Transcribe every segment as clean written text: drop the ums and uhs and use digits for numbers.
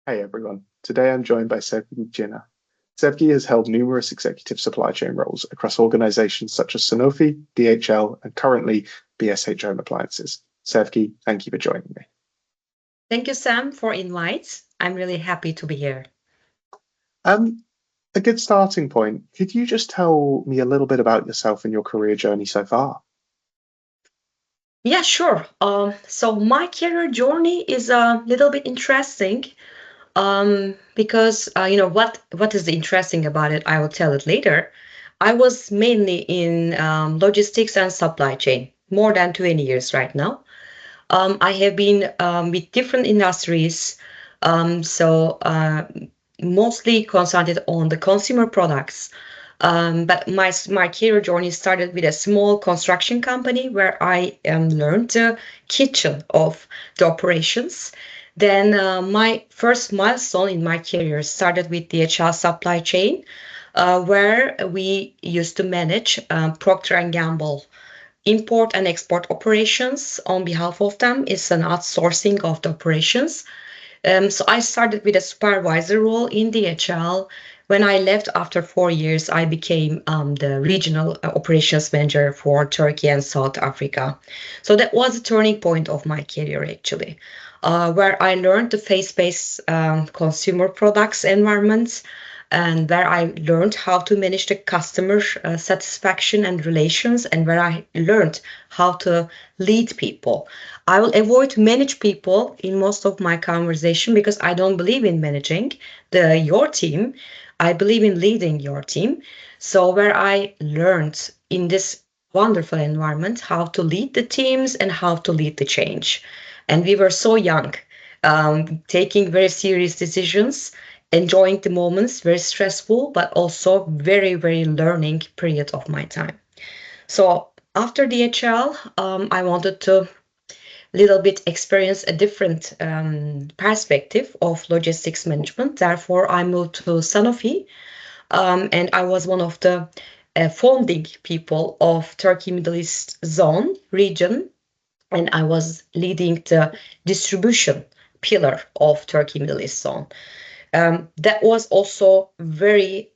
Hey everyone. Today I'm joined by Sevgi Cinar. Sevgi has held numerous executive supply chain roles across organizations such as Sanofi, DHL, and currently BSH Home Appliances. Sevgi, thank you for joining me. Thank you, Sam, for invites. I'm really happy to be here. Um, a good starting point. Could you just tell me a little bit about yourself and your career journey so far? Yeah, sure. So my career journey is a little bit interesting. Because what is interesting about it? I will tell it later. I was mainly in logistics and supply chain more than 20 years right now. I have been with different industries, mostly concentrated on the consumer products. But my career journey started with a small construction company where I learned the kitchen of the operations. Then my first milestone in my career started with DHL supply chain, where we used to manage Procter and Gamble import and export operations on behalf of them. It's an outsourcing of the operations. So I started with a supervisor role in DHL. When I left after 4 years, I became the regional operations manager for Turkey and South Africa. So that was a turning point of my career, actually, where I learned the face-based consumer products environments and where I learned how to manage the customer satisfaction and relations, and where I learned how to lead people. I will avoid to manage people in most of my conversation because I don't believe in managing your team. I believe in leading your team. So where I learned in this wonderful environment how to lead the teams and how to lead the change. And we were so young, taking very serious decisions, enjoying the moments, very stressful, but also very, very learning period of my time. So after DHL, I wanted to little bit experience a different perspective of logistics management. Therefore, I moved to Sanofi, and I was one of the founding people of Turkey Middle East zone region, and I was leading the distribution pillar of Turkey Middle East zone. That was also very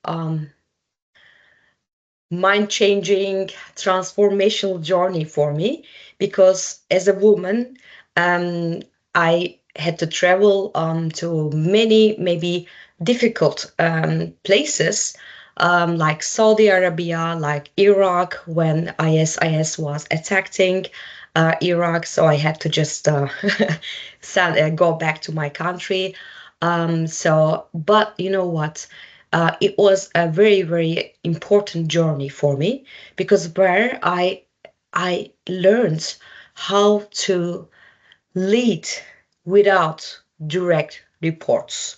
mind-changing, transformational journey for me because as a woman, I had to travel to many maybe difficult places like Saudi Arabia, like Iraq when ISIS was attacking Iraq. So I had to just go back to my country. But you know what? It was a very, very important journey for me because where I learned how to lead without direct reports.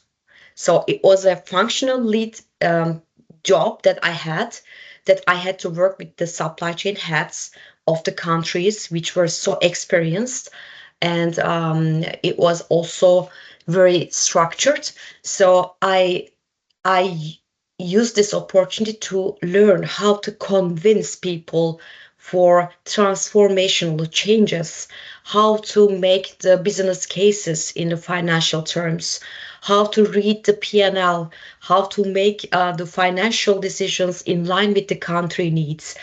So it was a functional lead job that I had to work with the supply chain heads of the countries which were so experienced, and it was also very structured. So I used this opportunity to learn how to convince people for transformational changes, how to make the business cases in the financial terms, how to read the P&L, how to make the financial decisions in line with the country needs,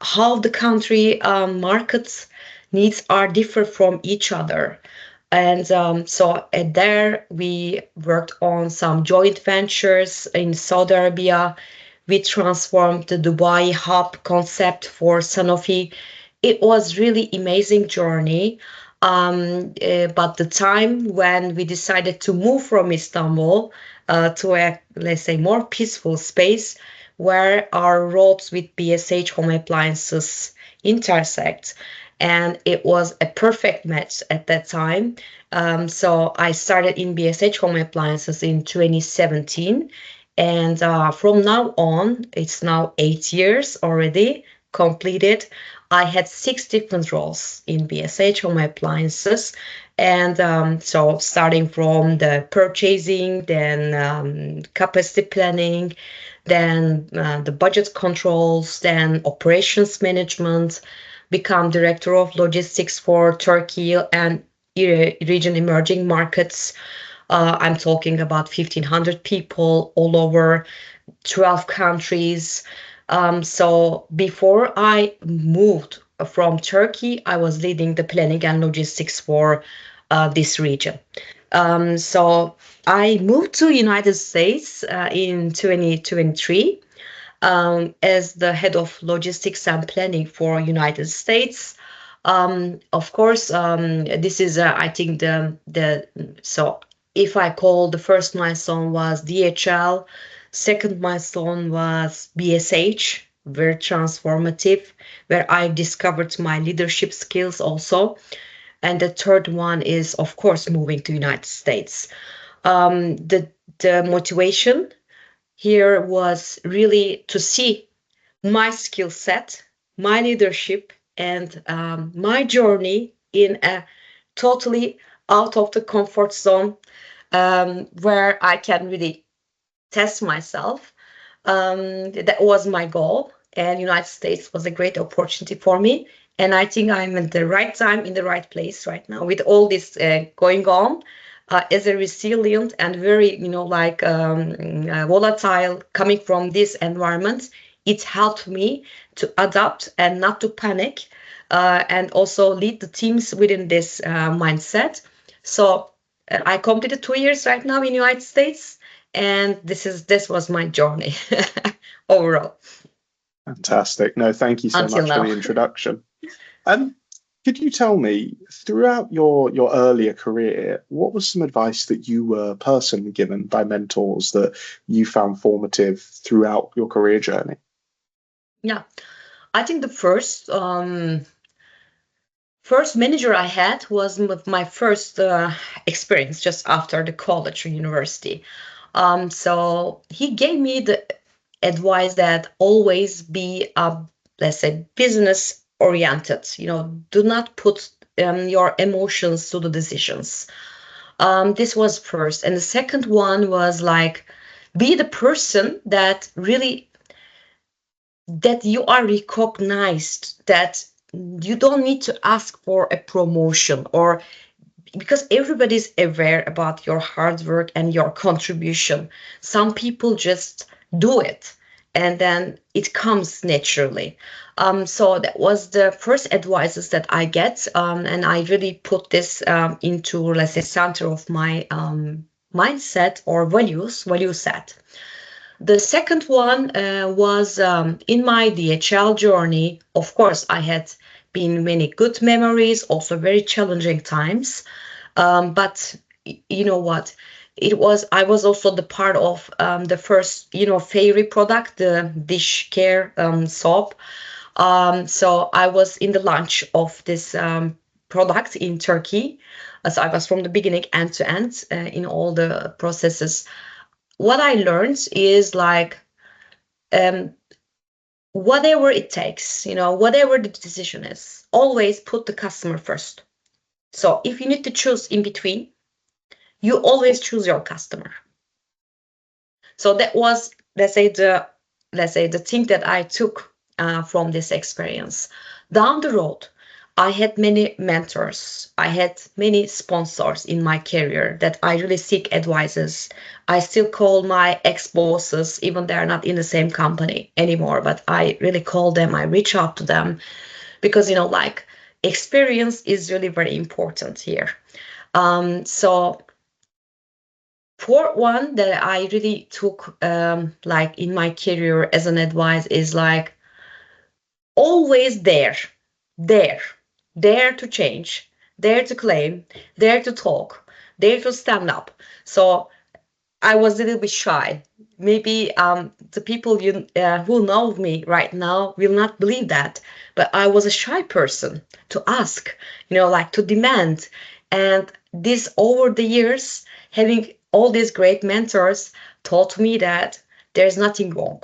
how the country markets needs are different from each other. And there we worked on some joint ventures in Saudi Arabia. We transformed the Dubai hub concept for Sanofi. It was really amazing journey. But the time when we decided to move from Istanbul to a, let's say, more peaceful space where our roads with BSH Home Appliances intersect, and it was a perfect match at that time. So I started in BSH Home Appliances in 2017, and from now on, it's now 8 years already completed. I had 6 different roles in BSH Home Appliances, and so starting from the purchasing, then capacity planning, then the budget controls, then operations management, become director of logistics for Turkey and region emerging markets. I'm talking about 1,500 people all over 12 countries. So before I moved from Turkey, I was leading the planning and logistics for this region. So I moved to United States in 2023 as the head of logistics and planning for United States. Of course, this is I think the so if I call the first milestone was DHL, second milestone was BSH, very transformative, where I discovered my leadership skills also, and the third one is of course moving to United States. The motivation here was really to see my skill set, my leadership, and my journey in a totally out of the comfort zone where I can really test myself. That was my goal, and United States was a great opportunity for me. And I think I'm at the right time in the right place right now with all this going on. As a resilient and very, volatile coming from this environment, it helped me to adapt and not to panic, and also lead the teams within this mindset. So I completed 2 years right now in United States, and this was my journey overall Fantastic. No, thank you so until much for now. the introduction. Um, could you tell me, throughout your earlier career, what was some advice that you were personally given by mentors that you found formative throughout your career journey? Yeah, I think the first manager I had was with my first experience just after the college or university. So he gave me the advice that always be let's say business oriented. Do not put your emotions to the decisions. This was first, and the second one was like be the person that really that you are recognized, that you don't need to ask for a promotion, or because everybody's aware about your hard work and your contribution. Some people just do it and then it comes naturally. So that was the first advices that I get, and I really put this into, let's say, center of my mindset or value set. The second one was in my DHL journey. Of course, I had been many good memories, also very challenging times. But you know what? I was also the part of the first, fairy product, the dish care soap. So I was in the launch of this product in Turkey. So I was from the beginning end to end in all the processes. What I learned is like um, whatever it takes, whatever the decision is, always put the customer first. So if you need to choose in between, you always choose your customer. So that was, let's say the thing that I took from this experience. Down the road, I had many mentors. I had many sponsors in my career that I really seek advices. I still call my ex-bosses, even they're not in the same company anymore, but I really call them, I reach out to them because, like experience is really very important here. So for one that I really took like in my career as an advice is like always there, dare to change, dare to claim, dare to talk, dare to stand up. So I was a little bit shy. Maybe the people who know me right now will not believe that, but I was a shy person to ask, like to demand. And this over the years, having all these great mentors taught me that there's nothing wrong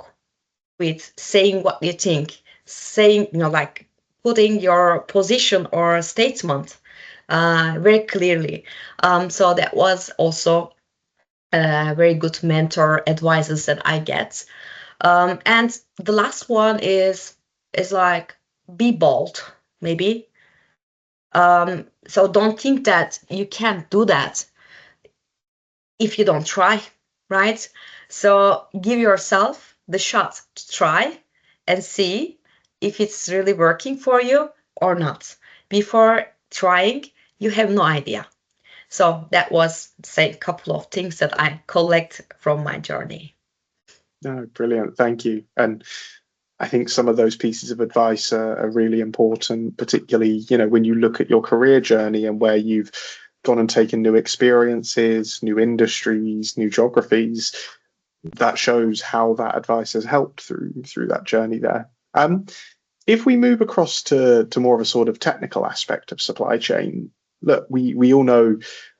with saying what you think, saying, like putting your position or statement very clearly. So that was also very good mentor advices that I get. And the last one is like be bold, maybe. So don't think that you can't do that. if you don't try, right? So give yourself the shot to try and see if it's really working for you or not. Before trying, you have no idea. So that was, say, a couple of things that I collect from my journey. No, brilliant. Thank you. And I think some of those pieces of advice are really important, particularly, when you look at your career journey and where you've gone and taken new experiences, new industries, new geographies. That shows how that advice has helped through that journey there. If we move across to more of a sort of technical aspect of supply chain, look, we all know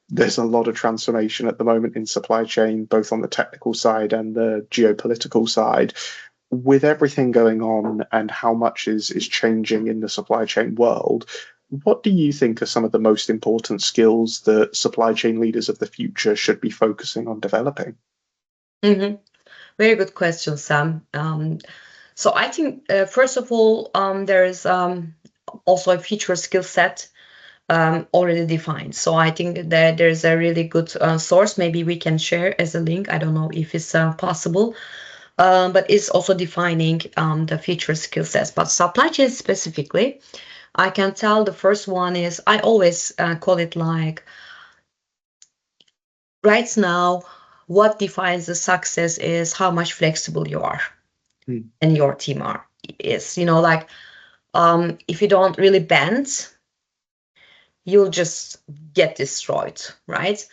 there's a lot of transformation at the moment in supply chain, both on the technical side and the geopolitical side. With everything going on and how much is changing in the supply chain world, what do you think are some of the most important skills that supply chain leaders of the future should be focusing on developing? Mm-hmm. Very good question, Sam. So I think, first of all, there is also a future skill set already defined. So I think that there's a really good source. Maybe we can share as a link. I don't know if it's possible, but it's also defining the future skill sets. But supply chain specifically, I can tell the first one is, I always call it like, right now, what defines the success is how much flexible you are and your team is. Like, if you don't really bend, you'll just get destroyed, right?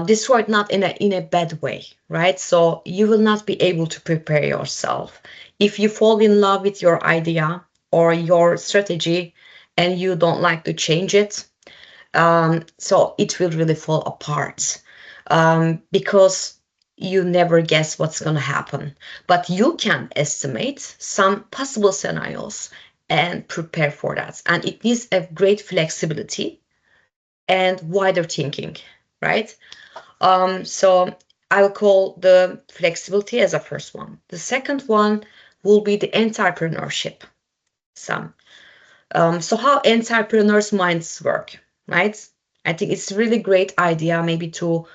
Destroyed not in a bad way, right? So you will not be able to prepare yourself. If you fall in love with your idea or your strategy and you don't like to change it, so it will really fall apart, because you never guess what's going to happen. But you can estimate some possible scenarios and prepare for that. And it needs a great flexibility and wider thinking, right? So I will call the flexibility as a first one. The second one will be the entrepreneurship. Some. So how entrepreneurs' minds work, right? I think it's a really great idea maybe to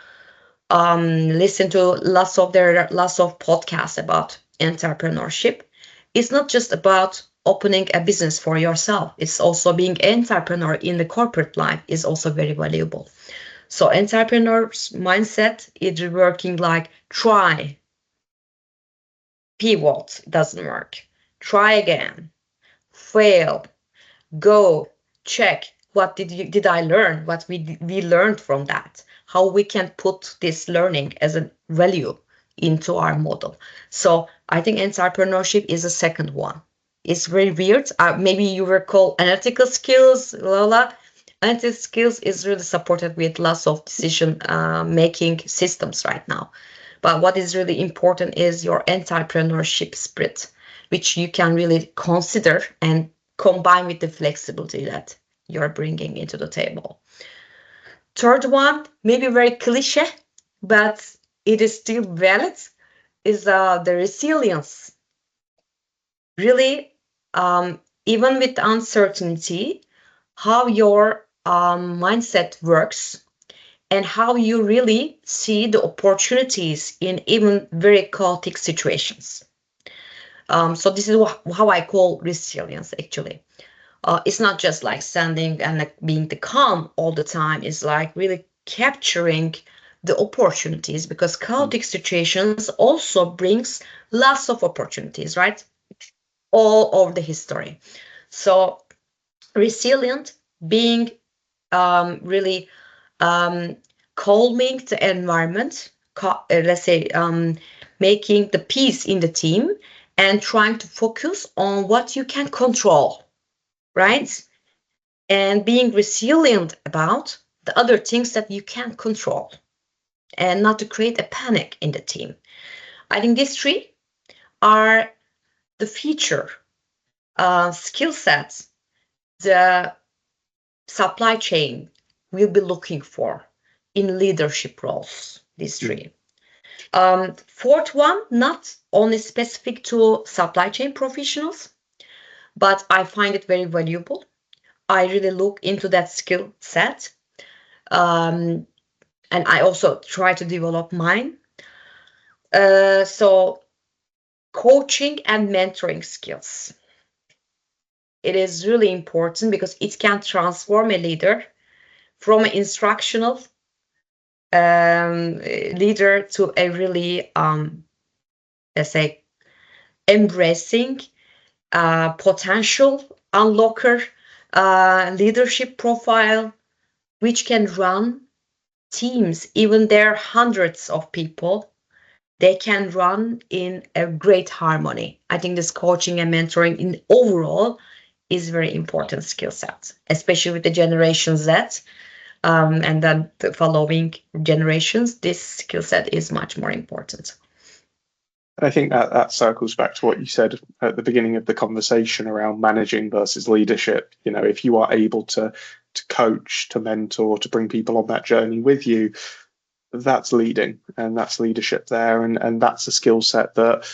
listen to lots of podcasts about entrepreneurship. It's not just about opening a business for yourself. It's also being entrepreneur in the corporate life is also very valuable. So entrepreneur's mindset is working like try, pivot, doesn't work. Try again, fail, go, check. What did I learn? What we learned from that? How we can put this learning as a value into our model. So I think entrepreneurship is a second one. It's very weird. Maybe you recall analytical skills, Lola. Analytical skills is really supported with lots of decision making systems right now. But what is really important is your entrepreneurship spirit, which you can really consider and combine with the flexibility that you're bringing into the table. Third one, maybe very cliche, but it is still valid, is the resilience. Really, even with uncertainty, how your mindset works and how you really see the opportunities in even very chaotic situations. So this is how I call resilience, actually. It's not just like standing and like being the calm all the time. It's like really capturing the opportunities, because chaotic situations also brings lots of opportunities, right? All over the history. So resilient, being really calming the environment, let's say making the peace in the team and trying to focus on what you can control, right? And being resilient about the other things that you can't control and not to create a panic in the team. I think these three are the feature skill sets the supply chain will be looking for in leadership roles, these three. Fourth one, not only specific to supply chain professionals, but I find it very valuable. I really look into that skill set. and I also try to develop mine. So coaching and mentoring skills. It is really important because it can transform a leader from an instructional leader to a really, let's say, embracing potential unlocker leadership profile, which can run teams, even there are hundreds of people, they can run in a great harmony. I think this coaching and mentoring in overall is very important skill set, especially with the Generation Z, and then the following generations. This skill set is much more important. And I think that circles back to what you said at the beginning of the conversation around managing versus leadership. You know, if you are able to coach, to mentor, to bring people on that journey with you, that's leading and that's leadership there. And that's a skill set that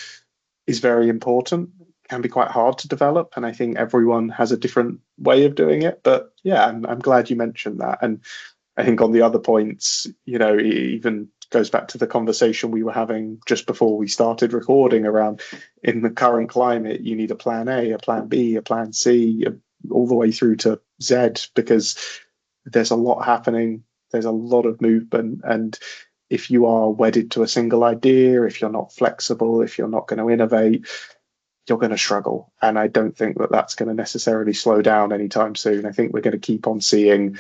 is very important, can be quite hard to develop. And I think everyone has a different way of doing it. But yeah, I'm glad you mentioned that. And I think on the other points, you know, it even goes back to the conversation we were having just before we started recording around, in the current climate, you need a plan A, a plan B, a plan C, all the way through to Z, because there's a lot happening. There's a lot of movement. And if you are wedded to a single idea, if you're not flexible, if you're not going to innovate, you're going to struggle. And I don't think that that's going to necessarily slow down anytime soon. I think we're going to keep on seeing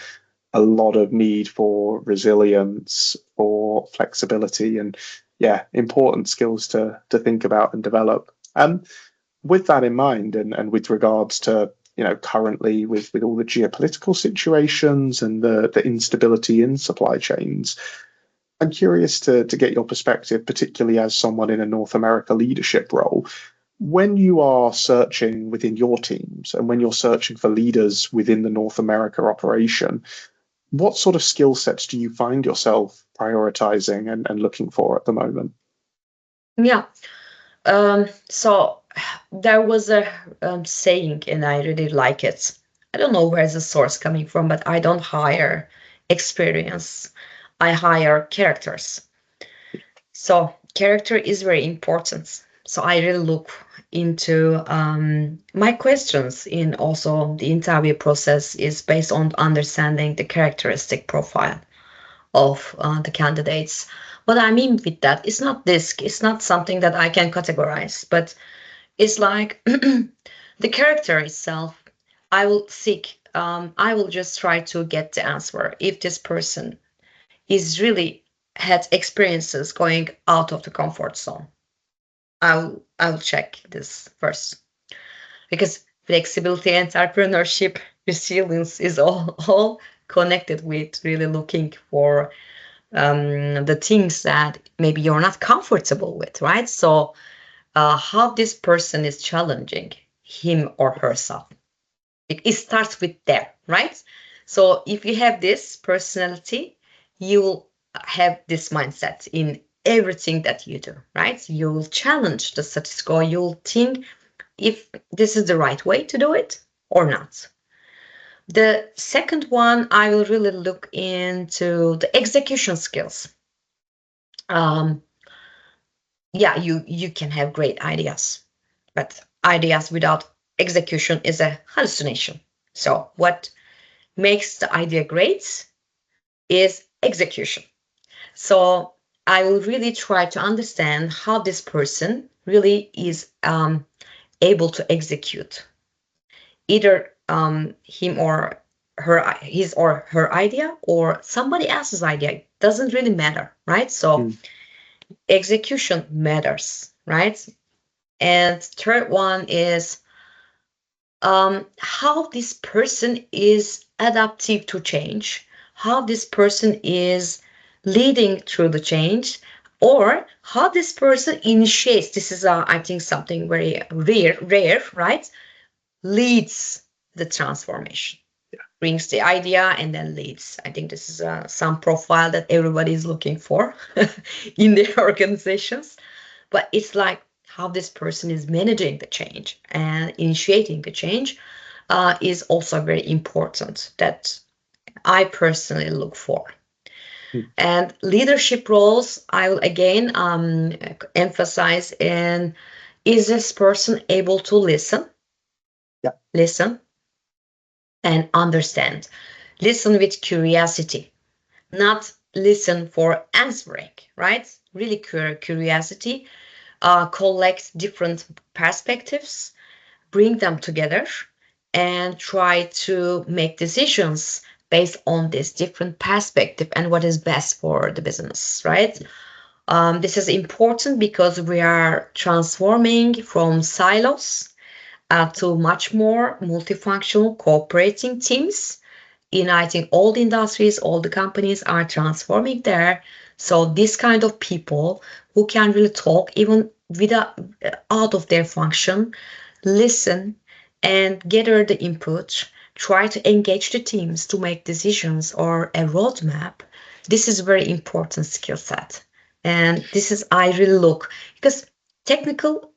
a lot of need for resilience, for flexibility, and yeah, important skills to think about and develop. With that in mind, and with regards to, you know, currently with all the geopolitical situations and the instability in supply chains, I'm curious to get your perspective, particularly as someone in a North America leadership role. When you are searching within your teams and when you're searching for leaders within the North America operation, what sort of skill sets do you find yourself prioritizing and looking for at the moment? Yeah. So there was a saying, and I really like it. I don't know where's the source coming from, but I don't hire experience. I hire characters. So character is very important. So I really look into my questions in also the interview process is based on understanding the characteristic profile of the candidates. What I mean with that, it's not something that I can categorize, but it's like the character itself. I will seek, I will just try to get the answer. If this person is really had experiences going out of the comfort zone, I'll check this first, because flexibility, entrepreneurship, resilience is all connected with really looking for the things that maybe you're not comfortable with, right? So how this person is challenging him or herself. It starts with there, right? So if you have this personality, you will have this mindset in everything that you do, right? You will challenge the status quo. You'll think if this is the right way to do it or not. The second one, I will really look into the execution skills. Um, yeah, you can have great ideas, but ideas without execution is a hallucination. So what makes the idea great is execution. So I will really try to understand how this person really is able to execute either him or her, his or her idea, or somebody else's idea. It doesn't really matter, right? So execution matters, right? And third one is how this person is adaptive to change, how this person is leading through the change, or how this person initiates. This is, I think, something very rare, right? Leads the transformation, brings the idea and then leads. I think this is some profile that everybody is looking for in their organizations. But it's like how this person is managing the change and initiating the change is also very important that I personally look for. And leadership roles, I will again emphasize in, is this person able to listen? Yeah. Listen and understand. Listen with curiosity, not listen for answering, right? Really curiosity, collect different perspectives, bring them together, and try to make decisions based on this different perspective and what is best for the business, right? This is important because we are transforming from silos to much more multifunctional cooperating teams, uniting all the industries, all the companies are transforming there. So this kind of people who can really talk even without out of their function, listen and gather the input, try to engage the teams to make decisions or a roadmap. This is a very important skill set. And this is I really look because technical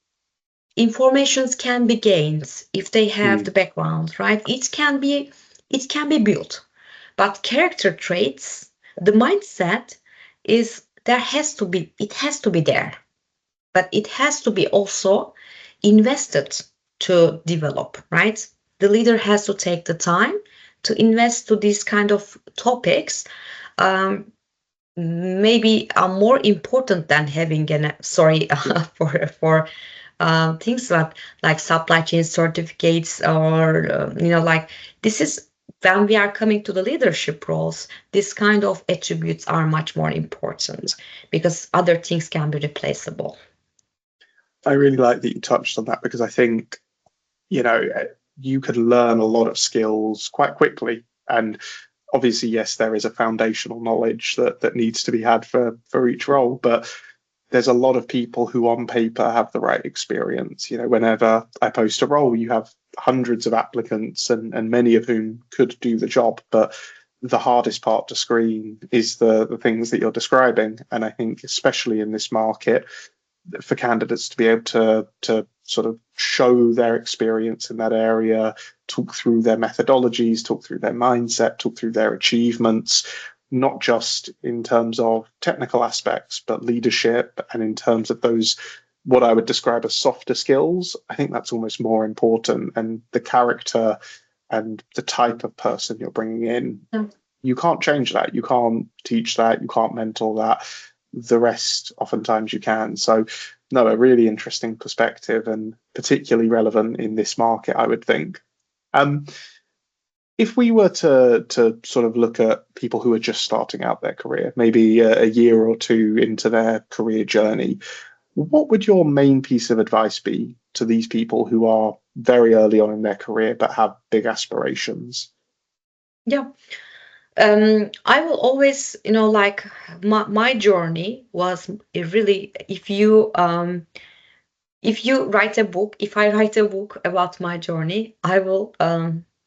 informations can be gained if they have the background, right? It can be built, but character traits, the mindset is there has to be it has to be there, but it has to be also invested to develop, right? The leader has to take the time to invest to these kind of topics. Maybe are more important than having an sorry for things like supply chain certificates or like this is when we are coming to the leadership roles, this kind of attributes are much more important because other things can be replaceable. I really like that you touched on that because I think, you know, you could learn a lot of skills quite quickly. And obviously, yes, there is a foundational knowledge that needs to be had for each role, but there's a lot of people who on paper have the right experience. You know, whenever I post a role, you have hundreds of applicants and many of whom could do the job, but the hardest part to screen is the things that you're describing. And I think especially in this market, for candidates to be able to sort of show their experience in that area, talk through their methodologies, talk through their mindset, talk through their achievements, not just in terms of technical aspects, but leadership and in terms of those what I would describe as softer skills. I think that's almost more important. And the character and the type of person you're bringing in, you can't change that. You can't teach that. You can't mentor that. The rest, oftentimes, you can. So, no, a really interesting perspective and particularly relevant in this market, I would think. If we were to sort of look at people who are just starting out their career, maybe a year or two into their career journey, what would your main piece of advice be to these people who are very early on in their career but have big aspirations? Yeah. I will always, like my journey was really, if you write a book, if I write a book about my journey, I will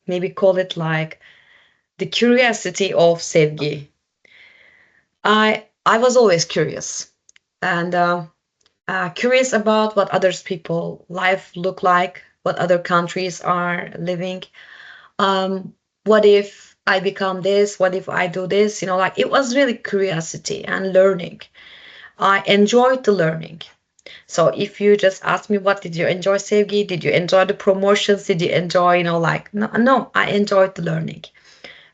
maybe call it like the curiosity of Sevgi. I was always curious and curious about what others people life look like, what other countries are living. What if I become this? What if I do this? Like it was really curiosity and learning. I enjoyed the learning. So if you just ask me, what did you enjoy, Sevgi? Did you enjoy the promotions? Did you enjoy, like, no, I enjoyed the learning.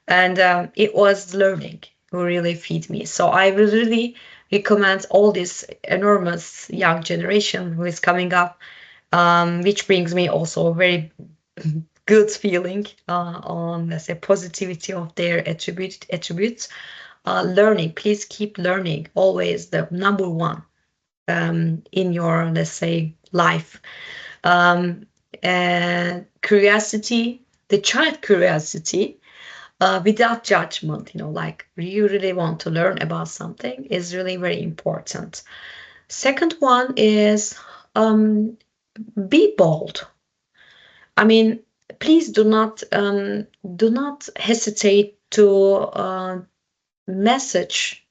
And it was learning who really feed me. So I will really recommend all this enormous young generation who is coming up, which brings me also a very good feeling on, let's say, positivity of their attributes. Learning, please keep learning, always the number one in your, let's say, life. And curiosity, the child curiosity, without judgment, like you really want to learn about something is really very important. Second one is be bold. I mean, please do not hesitate to message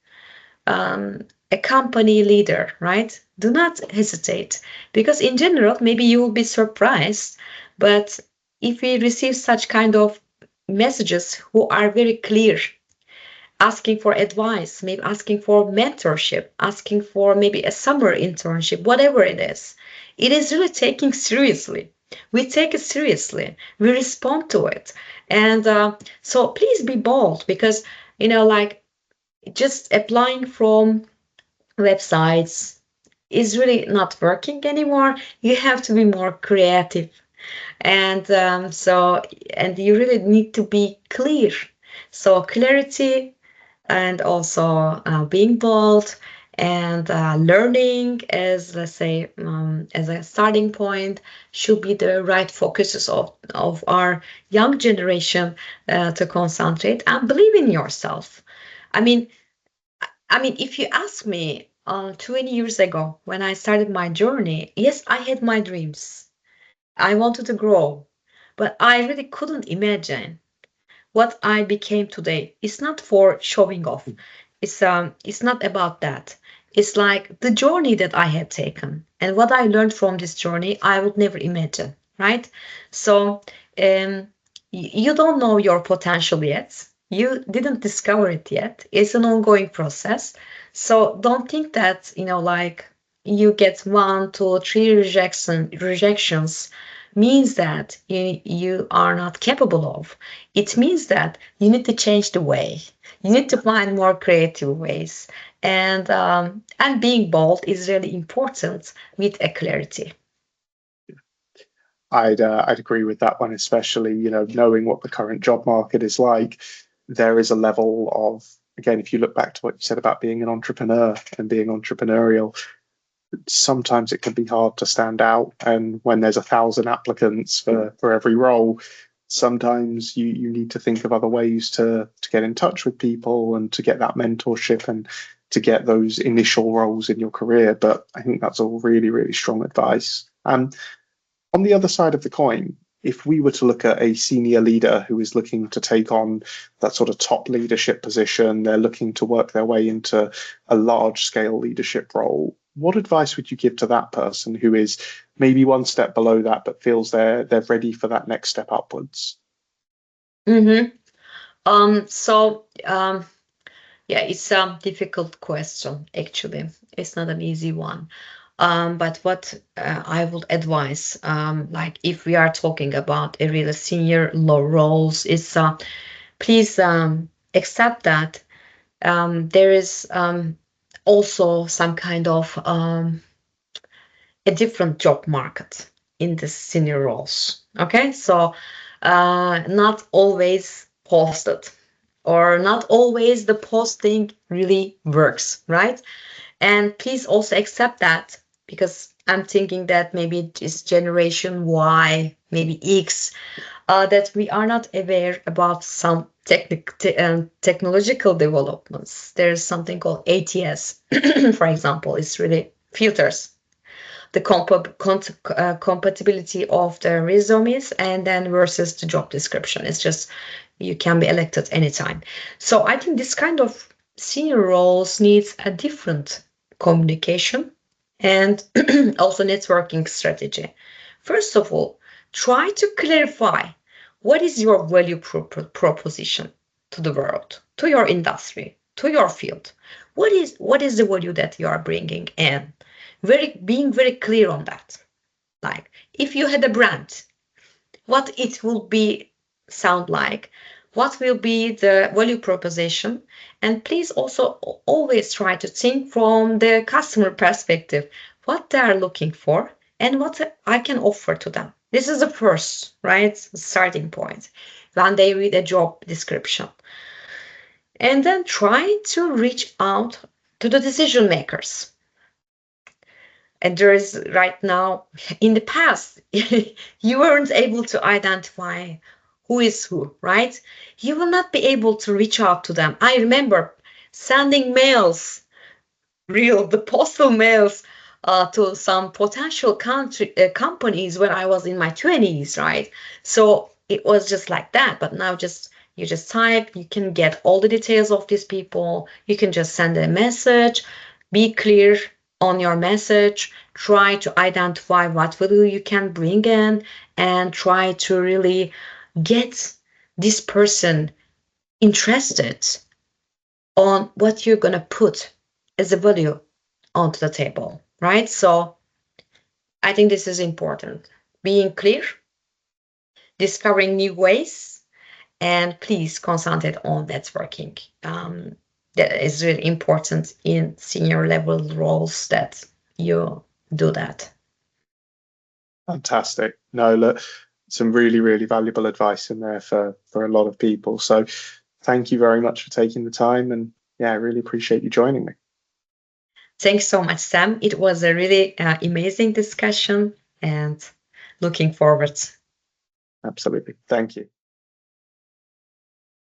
a company leader, right? Do not hesitate because in general, maybe you will be surprised, but if we receive such kind of messages who are very clear, asking for advice, maybe asking for mentorship, asking for maybe a summer internship, whatever it is really taking seriously. We take it seriously. We respond to it. And so please be bold because, like just applying from websites is really not working anymore. You have to be more creative. And and you really need to be clear. So clarity and also being bold and learning as, let's say, as a starting point should be the right focuses of our young generation to concentrate and believe in yourself. I mean, if you ask me 20 years ago when I started my journey, yes, I had my dreams. I wanted to grow, but I really couldn't imagine what I became today. It's not for showing off. It's not about that. It's like the journey that I had taken and what I learned from this journey, I would never imagine, right? So you don't know your potential yet. You didn't discover it yet. It's an ongoing process. So don't think that, like you get 1, 2, 3 rejections means that you are not capable of. It means that you need to change the way. You need to find more creative ways. And being bold is really important with a clarity. I'd agree with that one, especially, knowing what the current job market is like. There is a level of, again, if you look back to what you said about being an entrepreneur and being entrepreneurial, sometimes it can be hard to stand out. And when there's 1,000 applicants for every role, sometimes you need to think of other ways to get in touch with people and to get that mentorship and to get those initial roles in your career. But I think that's all really, really strong advice. On the other side of the coin, if we were to look at a senior leader who is looking to take on that sort of top leadership position, they're looking to work their way into a large scale leadership role, what advice would you give to that person who is maybe one step below that but feels they're ready for that next step upwards? Mm-hmm. Yeah, it's a difficult question, actually. It's not an easy one. But what I would advise, like if we are talking about a really senior low roles, is please accept that there is also some kind of a different job market in the senior roles. Okay, so not always posted or not always the posting really works, right? And please also accept that because I'm thinking that maybe it is generation Y, maybe X, that we are not aware about some technological developments. There's something called ATS, for example. It's really filters the compatibility of the resumes and then versus the job description. It's just you can be elected anytime. So I think this kind of senior roles needs a different communication and also networking strategy. First of all, try to clarify what is your value proposition to the world, to your industry, to your field. What is the value that you are bringing in? Being very clear on that. Like if you had a brand, what it will be sound like, what will be the value proposition, and please also always try to think from the customer perspective, what they are looking for and what I can offer to them. This is the first, right, starting point when they read a job description. And then try to reach out to the decision makers. And there is right now, in the past, you weren't able to identify who is who, right? You will not be able to reach out to them. I remember sending mails, the postal mails, to some potential companies when I was in my 20s, right? So it was just like that. But now you just type, you can get all the details of these people. You can just send a message, be clear on your message, try to identify what value you can bring in, and try to really get this person interested on what you're going to put as a value onto the table, right? So I think this is important. Being clear, discovering new ways, and please concentrate on networking. That is really important in senior level roles that you do that. Fantastic. No, look, some really, really valuable advice in there for a lot of people. So thank you very much for taking the time. And yeah, I really appreciate you joining me. Thanks so much, Sam. It was a really amazing discussion and looking forward. Absolutely. Thank you.